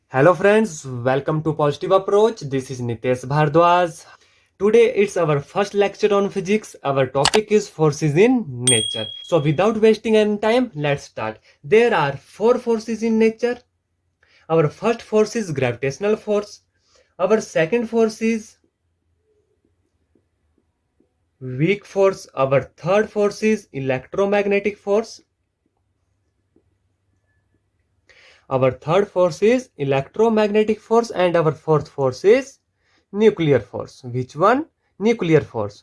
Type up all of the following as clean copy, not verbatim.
Hello friends, welcome to Positive Approach. This is Nitesh Bhardwaj. Today it's our first lecture on physics. Our topic is forces in nature. So without wasting any time, let's start. There are four forces in nature. Our first force is gravitational force. Our second force is weak force. Our third force is electromagnetic force. Our third force is electromagnetic force, and our fourth force is nuclear force. Which one? Nuclear force.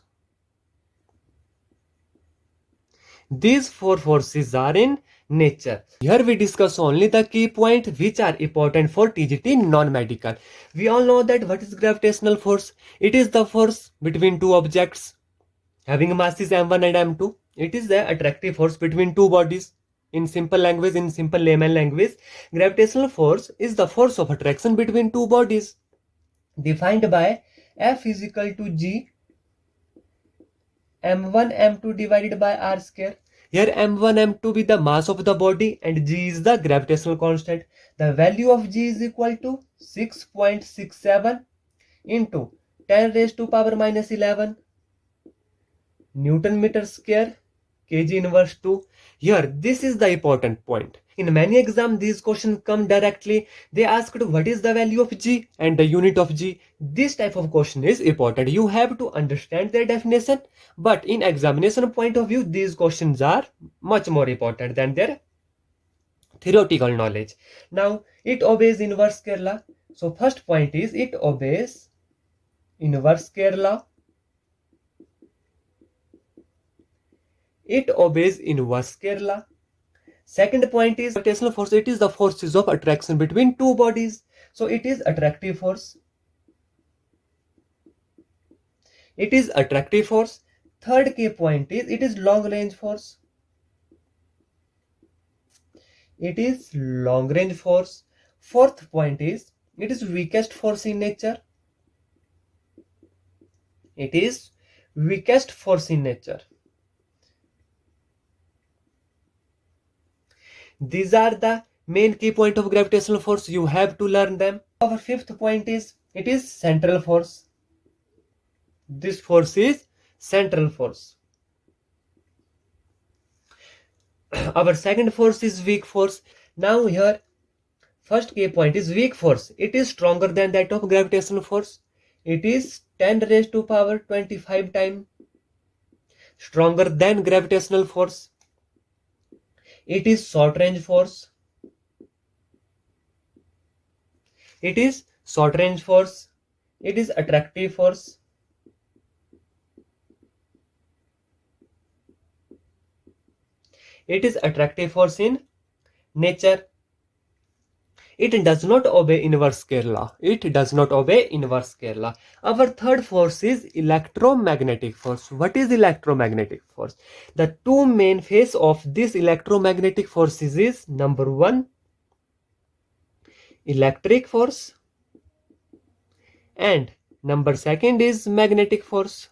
These four forces are in nature. Here we discuss only the key points which are important for TGT non-medical. We all know that what is gravitational force? It is the force between two objects having masses m1 and m2. It is the attractive force between two bodies. In simple language, in simple layman language, gravitational force is the force of attraction between two bodies defined by F is equal to G m1 m2 divided by r square. Here m1 m2 be the mass of the body and g is the gravitational constant. The value of g is equal to 6.67 into 10 raised to power minus 11 Newton meter square kg inverse 2. Here this is the important point. In many exams these questions come directly. They asked what is the value of g and the unit of g. This type of question is important. You have to understand their definition, but in examination point of view these questions are much more important than their theoretical knowledge. Now it obeys inverse square law. So first point is it obeys inverse square law. It obeys inverse square law. Second point is gravitational force. It is the forces of attraction between two bodies. So it is attractive force. It is attractive force. Third key point is it is long range force. It is long range force. Fourth point is it is weakest force in nature. It is weakest force in nature. These are the main key point of gravitational force. You have to learn them. Our fifth point is it is central force. This force is central force. Our second force is weak force. Now here first key point is weak force. It is stronger than that of gravitational force. It is 10 raised to power 25 times stronger than gravitational force. It is short range force. It is short range force. It is attractive force. It is attractive force in nature. It does not obey inverse square law. It does not obey inverse square law. Our third force is electromagnetic force. What is electromagnetic force? The two main phases of this electromagnetic forces is number one, electric force, and number second is magnetic force.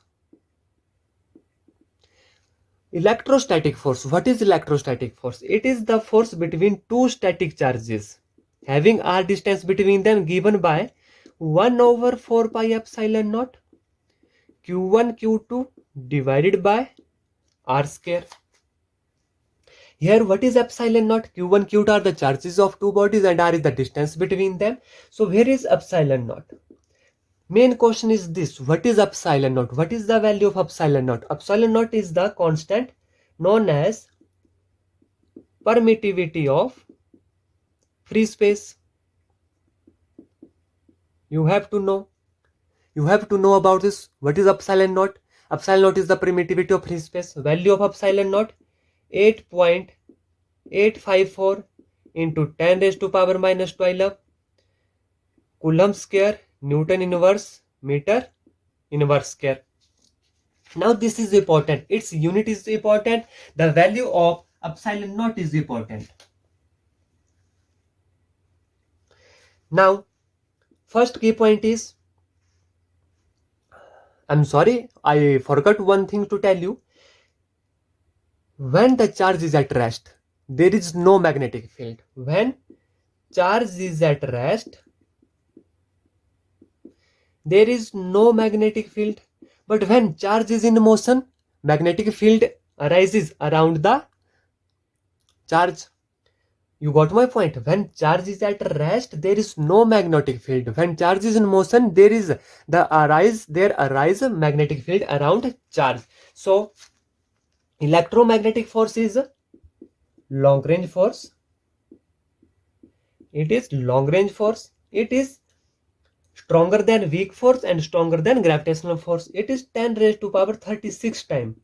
Electrostatic force. What is electrostatic force? It is the force between two static charges having r distance between them given by 1 over 4 pi epsilon naught q1 q2 divided by r square. Here what is epsilon naught? Q1 q2 are the charges of two bodies and r is the distance between them. So where is epsilon naught? Main question is this: what is epsilon naught? What is the value of epsilon naught? Epsilon naught is the constant known as permittivity of free space. You have to know about this. What is epsilon naught? Epsilon naught is the permittivity of free space. Value of epsilon naught 8.854 into 10 raised to power minus 12 Coulomb square Newton inverse meter inverse square. Now this is important. Its unit is important. The value of epsilon naught is important. Now first key point is, I'm sorry, I forgot one thing to tell you. When the charge is at rest, there is no magnetic field. When charge is at rest, there is no magnetic field. But when charge is in motion, magnetic field arises around the charge. You got my point. When charge is at rest, there is no magnetic field. When charge is in motion, there arise a magnetic field around charge. So electromagnetic force is long range force. It is long range force. It is stronger than weak force and stronger than gravitational force. It is 10 raised to power 36 times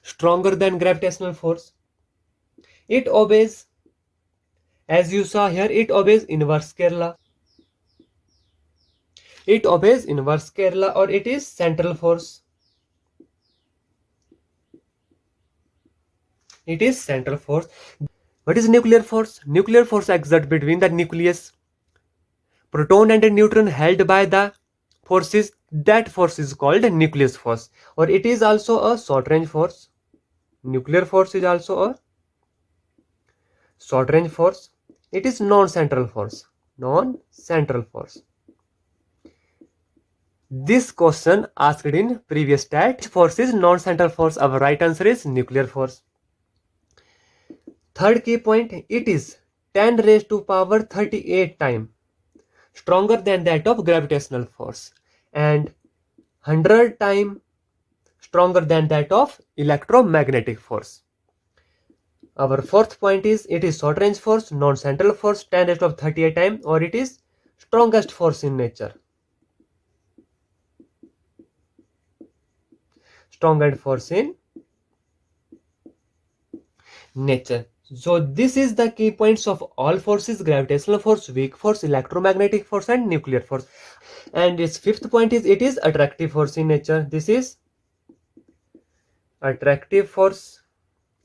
stronger than gravitational force. It obeys, as you saw here, it obeys inverse square law. It obeys inverse square law, or it is central force. It is central force. What is nuclear force? Nuclear force exerts between the nucleus, proton and a neutron held by the forces. That force is called nucleus force, or it is also a short range force. Nuclear force is also a short range force. It is non-central force. Non-central force. This question asked in previous stat. Which force is non-central force? Our right answer is nuclear force. Third key point, it is 10 raised to power 38 times stronger than that of gravitational force and 100 times stronger than that of electromagnetic force. Our fourth point is it is short range force, non-central force, 10 raised to 38 times, or it is strongest force in nature. Strongest force in nature. So this is the key points of all forces: gravitational force, weak force, electromagnetic force, and nuclear force. And its fifth point is it is attractive force in nature. This is attractive force.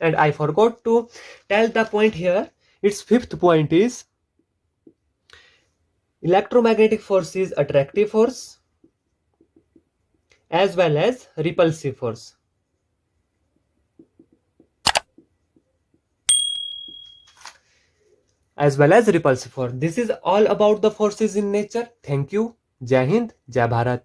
And I forgot to tell the point here. Its fifth point is electromagnetic force is attractive force as well as repulsive force. As well as repulsive force. This is all about the forces in nature. Thank you. Jai Hind, Jai Bharat.